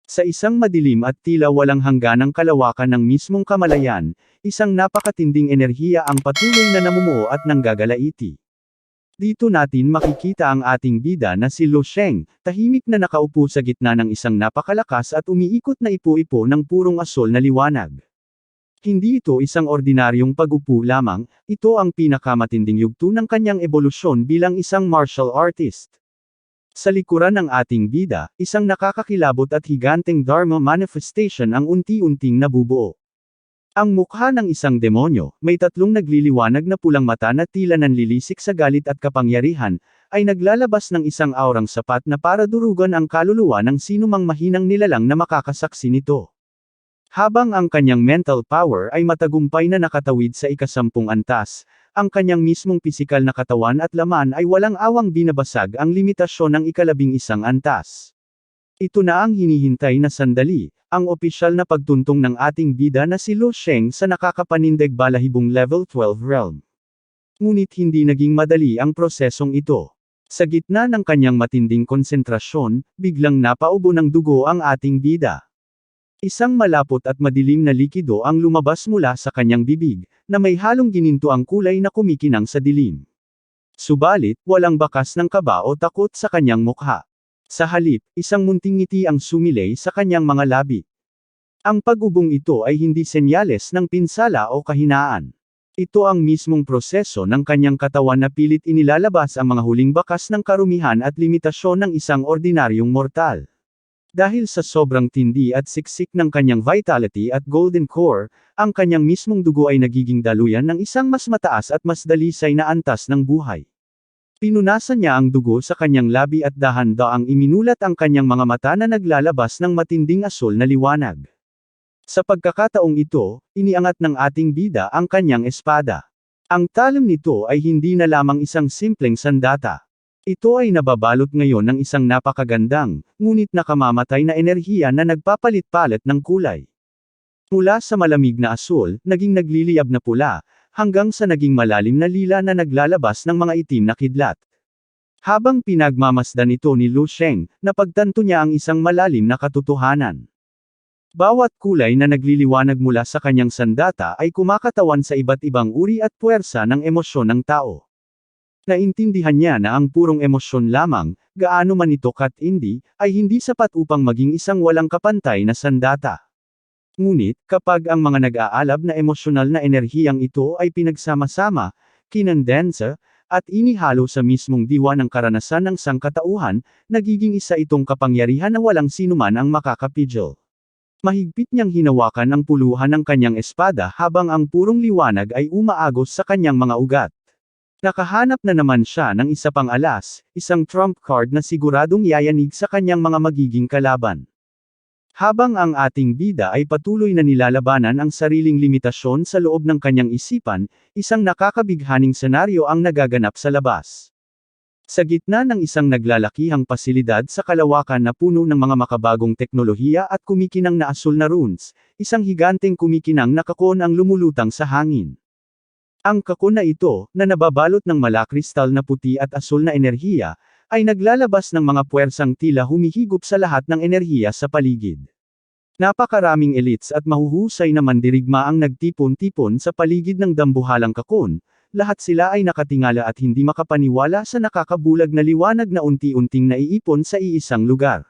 Sa isang madilim at tila walang hangganang kalawakan ng mismong kamalayan, isang napakatinding enerhiya ang patuloy na namumuo at nanggagalaiti. Dito natin makikita ang ating bida na si Lu Sheng, tahimik na nakaupo sa gitna ng isang napakalakas at umiikot na ipo-ipo ng purong asol na liwanag. Hindi ito isang ordinaryong pag-upo lamang, ito ang pinakamatinding yugto ng kanyang ebolusyon bilang isang martial artist. Sa likuran ng ating bida, isang nakakakilabot at higanteng Dharma manifestation ang unti-unting nabubuo. Ang mukha ng isang demonyo, may tatlong nagliliwanag na pulang mata na tila nanlilisik sa galit at kapangyarihan, ay naglalabas ng isang aurang sapat na para durugan ang kaluluwa ng sinumang mahinang nilalang na makakasaksi nito. Habang ang kanyang mental power ay matagumpay na nakatawid sa ika-10 antas, ang kanyang mismong pisikal na katawan at laman ay walang awang binabasag ang limitasyon ng ika-11 antas. Ito na ang hinihintay na sandali, ang opisyal na pagtuntong ng ating bida na si Lu Sheng sa nakakapanindig balahibong level 12 realm. Ngunit hindi naging madali ang prosesong ito. Sa gitna ng kanyang matinding konsentrasyon, biglang napaubo ng dugo ang ating bida. Isang malapot at madilim na likido ang lumabas mula sa kanyang bibig, na may halong gininto ang kulay na kumikinang sa dilim. Subalit, walang bakas ng kaba o takot sa kanyang mukha. Sa halip, isang munting ngiti ang sumilay sa kanyang mga labi. Ang pag-ubong ito ay hindi senyales ng pinsala o kahinaan. Ito ang mismong proseso ng kanyang katawan na pilit inilalabas ang mga huling bakas ng karumihan at limitasyon ng isang ordinaryong mortal. Dahil sa sobrang tindi at siksik ng kanyang vitality at golden core, ang kanyang mismong dugo ay nagiging daluyan ng isang mas mataas at mas dalisay na antas ng buhay. Pinunasan niya ang dugo sa kanyang labi at dahan-daang iminulat ang kanyang mga mata na naglalabas ng matinding asol na liwanag. Sa pagkakataong ito, iniangat ng ating bida ang kanyang espada. Ang talim nito ay hindi na lamang isang simpleng sandata. Ito ay nababalot ngayon ng isang napakagandang, ngunit nakamamatay na enerhiya na nagpapalit-palit ng kulay. Mula sa malamig na asul, naging nagliliyab na pula, hanggang sa naging malalim na lila na naglalabas ng mga itim na kidlat. Habang pinagmamasdan ito ni Lu Sheng, napagtanto niya ang isang malalim na katotohanan. Bawat kulay na nagliliwanag mula sa kanyang sandata ay kumakatawan sa iba't ibang uri at puwersa ng emosyon ng tao. Naintindihan niya na ang purong emosyon lamang, gaano man ito katindi, ay hindi sapat upang maging isang walang kapantay na sandata. Ngunit, kapag ang mga nag-aalab na emosyonal na enerhiyang ito ay pinagsama-sama, kinondensa, at inihalo sa mismong diwa ng karanasan ng sangkatauhan, nagiging isa itong kapangyarihan na walang sinuman ang makakapigil. Mahigpit niyang hinawakan ang puluhan ng kanyang espada habang ang purong liwanag ay umaagos sa kanyang mga ugat. Nakahanap na naman siya ng isa pang alas, isang trump card na siguradong yayanig sa kanyang mga magiging kalaban. Habang ang ating bida ay patuloy na nilalabanan ang sariling limitasyon sa loob ng kanyang isipan, isang nakakabighaning senaryo ang nagaganap sa labas. Sa gitna ng isang naglalakihang pasilidad sa kalawakan na puno ng mga makabagong teknolohiya at kumikinang na asul na runes, isang higanteng kumikinang na kakon ang lumulutang sa hangin. Ang kakon na ito, na nababalot ng malakristal na puti at asul na enerhiya, ay naglalabas ng mga puwersang tila humihigop sa lahat ng enerhiya sa paligid. Napakaraming elites at mahuhusay na mandirigma ang nagtipon-tipon sa paligid ng dambuhalang kakon, lahat sila ay nakatingala at hindi makapaniwala sa nakakabulag na liwanag na unti-unting naiipon sa iisang lugar.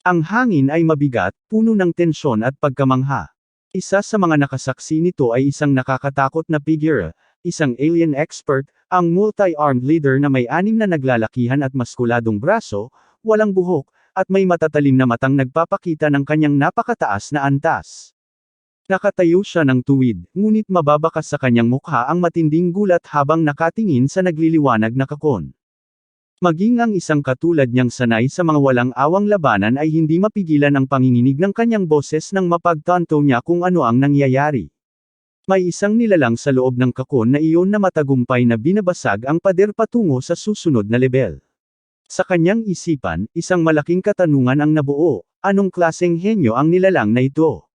Ang hangin ay mabigat, puno ng tensyon at pagkamangha. Isa sa mga nakasaksi nito ay isang nakakatakot na figure, isang alien expert, ang multi-armed leader na may 6 na naglalakihan at maskuladong braso, walang buhok, at may matatalim na matang nagpapakita ng kanyang napakataas na antas. Nakatayo siya ng tuwid, ngunit mababakas sa kanyang mukha ang matinding gulat habang nakatingin sa nagliliwanag na kakon. Maging ang isang katulad niyang sanay sa mga walang awang labanan ay hindi mapigilan ang panginginig ng kanyang boses nang mapagtanto niya kung ano ang nangyayari. May isang nilalang sa loob ng kakon na iyon na matagumpay na binabasag ang pader patungo sa susunod na level. Sa kanyang isipan, isang malaking katanungan ang nabuo, anong klaseng henyo ang nilalang na ito?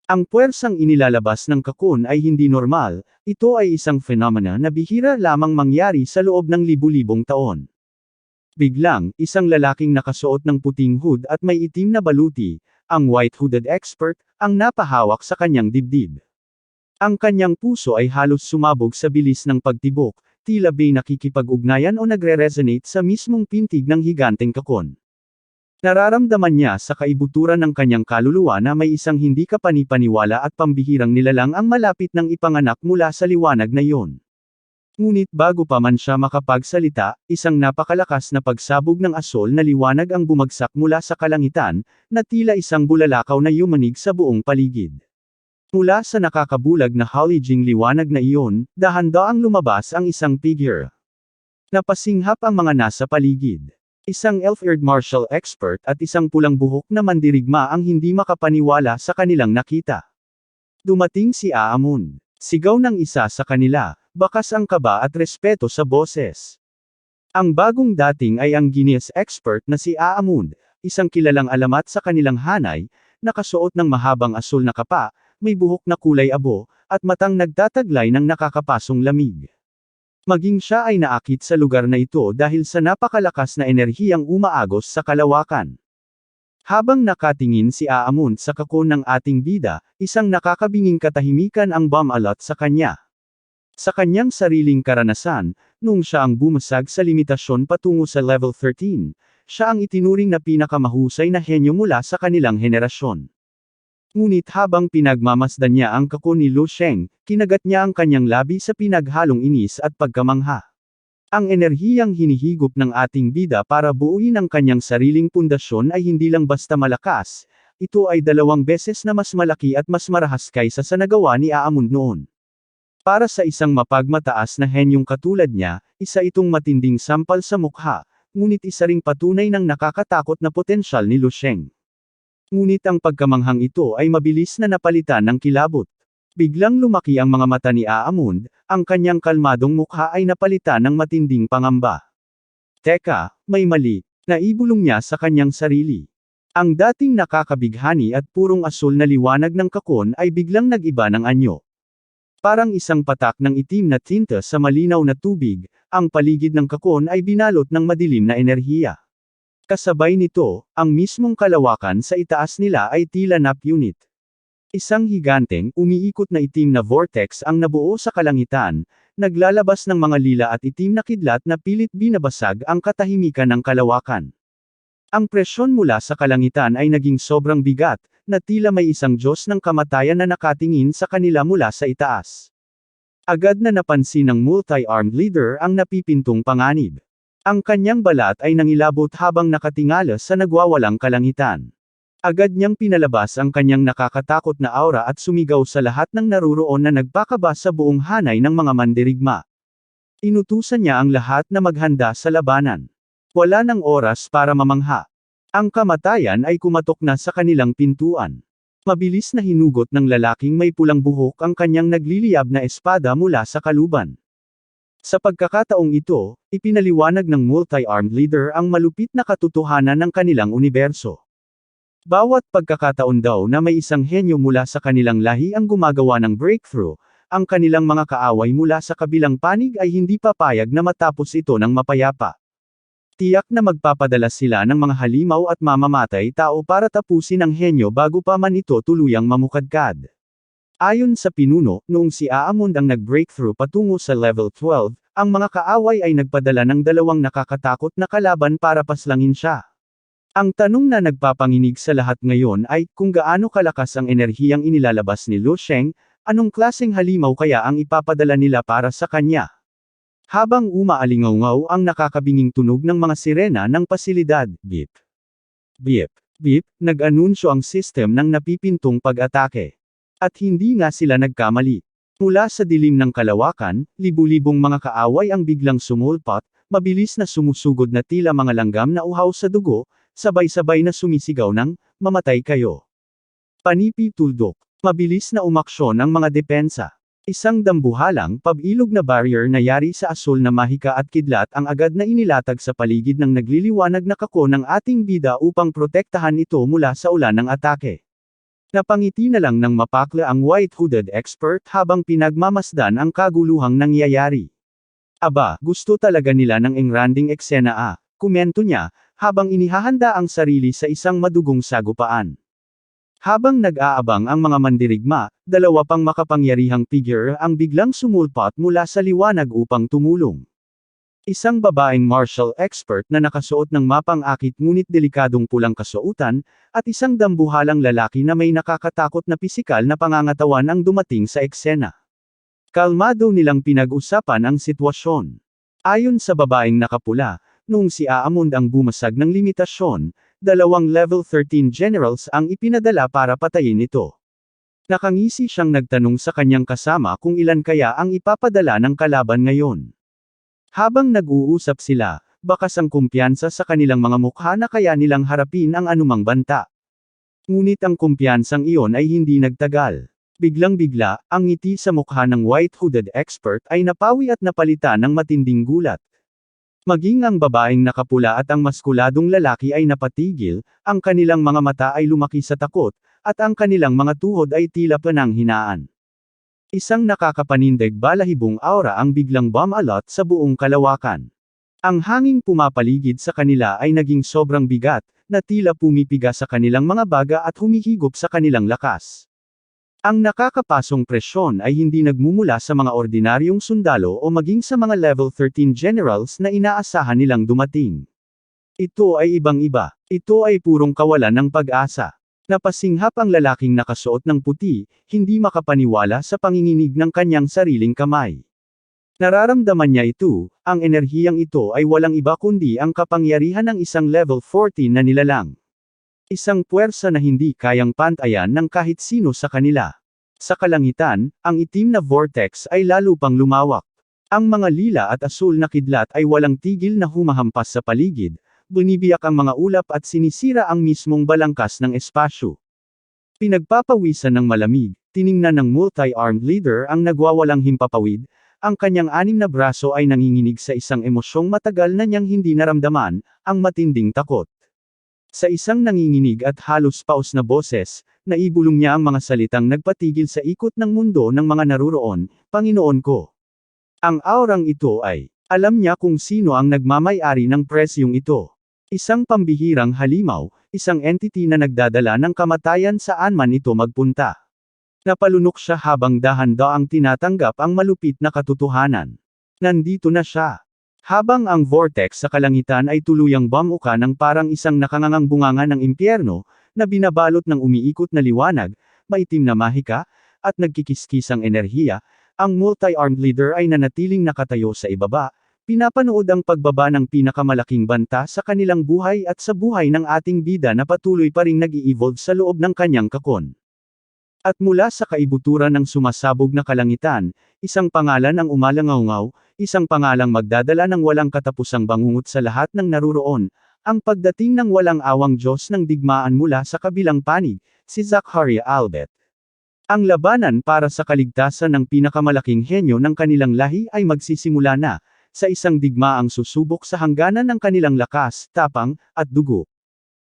Ang puwersang inilalabas ng kakon ay hindi normal, ito ay isang phenomena na bihira lamang mangyari sa loob ng libu-libong taon. Biglang, isang lalaking nakasuot ng puting hood at may itim na baluti, ang white-hooded expert, ang napahawak sa kanyang dibdib. Ang kanyang puso ay halos sumabog sa bilis ng pagtibok, tila ba'y nakikipag-ugnayan o nagre-resonate sa mismong pintig ng higanteng kakon. Nararamdaman niya sa kaibuturan ng kanyang kaluluwa na may isang hindi kapanipaniwala at pambihirang nilalang ang malapit ng ipanganak mula sa liwanag na iyon. Ngunit bago pa man siya makapagsalita, isang napakalakas na pagsabog ng asol na liwanag ang bumagsak mula sa kalangitan, na tila isang bulalakaw na yumanig sa buong paligid. Mula sa nakakabulag na haliging liwanag na iyon, dahan-daang lumabas ang isang figure. Napasinghap ang mga nasa paligid. Isang elf-eared martial expert at isang pulang buhok na mandirigma ang hindi makapaniwala sa kanilang nakita. Dumating si Aamun. Sigaw ng isa sa kanila, bakas ang kaba at respeto sa boses. Ang bagong dating ay ang Guinness expert na si Aamun, isang kilalang alamat sa kanilang hanay, nakasuot ng mahabang asul na kapa, may buhok na kulay abo, at matang nagtataglay ng nakakapasong lamig. Maging siya ay naakit sa lugar na ito dahil sa napakalakas na enerhiyang umaagos sa kalawakan. Habang nakatingin si Aamun sa kakon ng ating bida, isang nakakabinging katahimikan ang bumalot sa kanya. Sa kanyang sariling karanasan, nung siya ang bumasag sa limitasyon patungo sa level 13, siya ang itinuring na pinakamahusay na henyo mula sa kanilang henerasyon. Ngunit habang pinagmamasdan niya ang kakon ni Lu Sheng, kinagat niya ang kanyang labi sa pinaghalong inis at pagkamangha. Ang enerhiyang hinihigop ng ating bida para buuin ang kanyang sariling pundasyon ay hindi lang basta malakas, ito ay 2 beses na mas malaki at mas marahas kaysa sa nagawa ni Aamun noon. Para sa isang mapagmataas na henyong katulad niya, isa itong matinding sampal sa mukha, ngunit isa ring patunay ng nakakatakot na potensyal ni Lu Sheng. Ngunit ang pagkamanghang ito ay mabilis na napalitan ng kilabot. Biglang lumaki ang mga mata ni Aamun, ang kanyang kalmadong mukha ay napalitan ng matinding pangamba. Teka, may mali, naibulong niya sa kanyang sarili. Ang dating nakakabighani at purong asul na liwanag ng kakon ay biglang nag-iba ng anyo. Parang isang patak ng itim na tinta sa malinaw na tubig, ang paligid ng kakon ay binalot ng madilim na enerhiya. Kasabay nito, ang mismong kalawakan sa itaas nila ay tila nap unit. Isang higanteng, umiikot na itim na vortex ang nabuo sa kalangitan, naglalabas ng mga lila at itim na kidlat na pilit binabasag ang katahimikan ng kalawakan. Ang presyon mula sa kalangitan ay naging sobrang bigat, na tila may isang Diyos ng kamatayan na nakatingin sa kanila mula sa itaas. Agad na napansin ng multi-armed leader ang napipintong panganib. Ang kanyang balat ay nangilabot habang nakatingala sa nagwawalang kalangitan. Agad niyang pinalabas ang kanyang nakakatakot na aura at sumigaw sa lahat ng naruroon na nagpakaba sa buong hanay ng mga mandirigma. Inutusan niya ang lahat na maghanda sa labanan. Wala nang oras para mamangha. Ang kamatayan ay kumatok na sa kanilang pintuan. Mabilis na hinugot ng lalaking may pulang buhok ang kanyang nagliliyab na espada mula sa kaluban. Sa pagkakataong ito, ipinaliwanag ng multi-armed leader ang malupit na katotohanan ng kanilang universo. Bawat pagkakataon daw na may isang henyo mula sa kanilang lahi ang gumagawa ng breakthrough, ang kanilang mga kaaway mula sa kabilang panig ay hindi papayag na matapos ito ng mapayapa. Tiyak na magpapadala sila ng mga halimaw at mamamatay tao para tapusin ang henyo bago pa man ito tuluyang mamukadkad. Ayon sa pinuno, noong si Aamun ang nag-breakthrough patungo sa level 12, ang mga kaaway ay nagpadala ng 2 nakakatakot na kalaban para paslangin siya. Ang tanong na nagpapanginig sa lahat ngayon ay, kung gaano kalakas ang enerhiyang inilalabas ni Lu Sheng, anong klaseng halimaw kaya ang ipapadala nila para sa kanya? Habang umaalingaw ang nakakabinging tunog ng mga sirena ng pasilidad, beep, beep, beep, nag-anunsyo ang sistem ng napipintong pag-atake. At hindi nga sila nagkamali. Mula sa dilim ng kalawakan, libu-libong mga kaaway ang biglang sumulpot, mabilis na sumusugod na tila mga langgam na uhaw sa dugo, sabay-sabay na sumisigaw ng, "Mamatay kayo!" Panipi tuldok. Mabilis na umaksyon ang mga depensa. Isang dambuhalang, pabilog na barrier na yari sa asul na mahika at kidlat ang agad na inilatag sa paligid ng nagliliwanag na kako ng ating bida upang protektahan ito mula sa ulan ng atake. Napangiti na lang ng mapakla ang white-hooded expert habang pinagmamasdan ang kaguluhang nangyayari. Aba, gusto talaga nila ng engranding eksena komento niya, habang inihahanda ang sarili sa isang madugong sagupaan. Habang nag-aabang ang mga mandirigma, dalawa pang makapangyarihang figure ang biglang sumulpot mula sa liwanag upang tumulong. Isang babaeng martial expert na nakasuot ng mapang-akit ngunit delikadong pulang kasuotan, at isang dambuhalang lalaki na may nakakatakot na pisikal na pangangatawan ang dumating sa eksena. Kalmado nilang pinag-usapan ang sitwasyon. Ayon sa babaeng nakapula, noong si Aamond ang bumasag ng limitasyon, 2 level 13 generals ang ipinadala para patayin ito. Nakangisi siyang nagtanong sa kanyang kasama kung ilan kaya ang ipapadala ng kalaban ngayon. Habang nag-uusap sila, bakas ang kumpiyansa sa kanilang mga mukha na kaya nilang harapin ang anumang banta. Ngunit ang kumpiyansang iyon ay hindi nagtagal. Biglang-bigla, ang ngiti sa mukha ng white-hooded expert ay napawi at napalitan ng matinding gulat. Maging ang babaeng nakapula at ang maskuladong lalaki ay napatigil, ang kanilang mga mata ay lumaki sa takot, at ang kanilang mga tuhod ay tila pananghinaan. Isang nakakapanindig balahibong aura ang biglang bumalot sa buong kalawakan. Ang hanging pumapaligid sa kanila ay naging sobrang bigat, na tila pumipiga sa kanilang mga baga at humihigop sa kanilang lakas. Ang nakakapasong presyon ay hindi nagmumula sa mga ordinaryong sundalo o maging sa mga level 13 generals na inaasahan nilang dumating. Ito ay ibang-iba. Ito ay purong kawalan ng pag-asa. Napasinghap ang lalaking nakasuot ng puti, hindi makapaniwala sa panginginig ng kanyang sariling kamay. Nararamdaman niya ito, ang enerhiyang ito ay walang iba kundi ang kapangyarihan ng isang level 14 na nilalang. Isang puwersa na hindi kayang pantayan ng kahit sino sa kanila. Sa kalangitan, ang itim na vortex ay lalo pang lumawak. Ang mga lila at asul na kidlat ay walang tigil na humahampas sa paligid, bunibiyak ang mga ulap at sinisira ang mismong balangkas ng espasyo. Pinagpapawisan ng malamig, tiningnan ng multi-armed leader ang nagwawalang himpapawid, ang kanyang 6 na braso ay nanginginig sa isang emosyong matagal na niyang hindi naramdaman, ang matinding takot. Sa isang nanginginig at halos paos na boses, naibulong niya ang mga salitang nagpatigil sa ikot ng mundo ng mga naruroon, Panginoon ko. Ang aurang ito ay, alam niya kung sino ang nagmamay-ari ng presyong ito. Isang pambihirang halimaw, isang entity na nagdadala ng kamatayan saan man ito magpunta. Napalunok siya habang dahan-daang tinatanggap ang malupit na katotohanan. Nandito na siya. Habang ang vortex sa kalangitan ay tuluyang bamuka ng parang isang nakangangang bunganga ng impyerno, na binabalot ng umiikot na liwanag, maitim na mahika, at nagkikiskisang enerhiya, ang multi-armed leader ay nanatiling nakatayo sa ibaba, pinapanood ang pagbaba ng pinakamalaking banta sa kanilang buhay at sa buhay ng ating bida na patuloy pa ring nag-i-evolve sa loob ng kanyang kakon. At mula sa kaibuturan ng sumasabog na kalangitan, isang pangalan ang umalangaw-ngaw, isang pangalang magdadala ng walang katapusang bangungot sa lahat ng naruroon, ang pagdating ng walang awang Diyos ng digmaan mula sa kabilang panig, si Zachariah Albet. Ang labanan para sa kaligtasan ng pinakamalaking henyo ng kanilang lahi ay magsisimula na, sa isang digmaang susubok sa hangganan ng kanilang lakas, tapang, at dugo.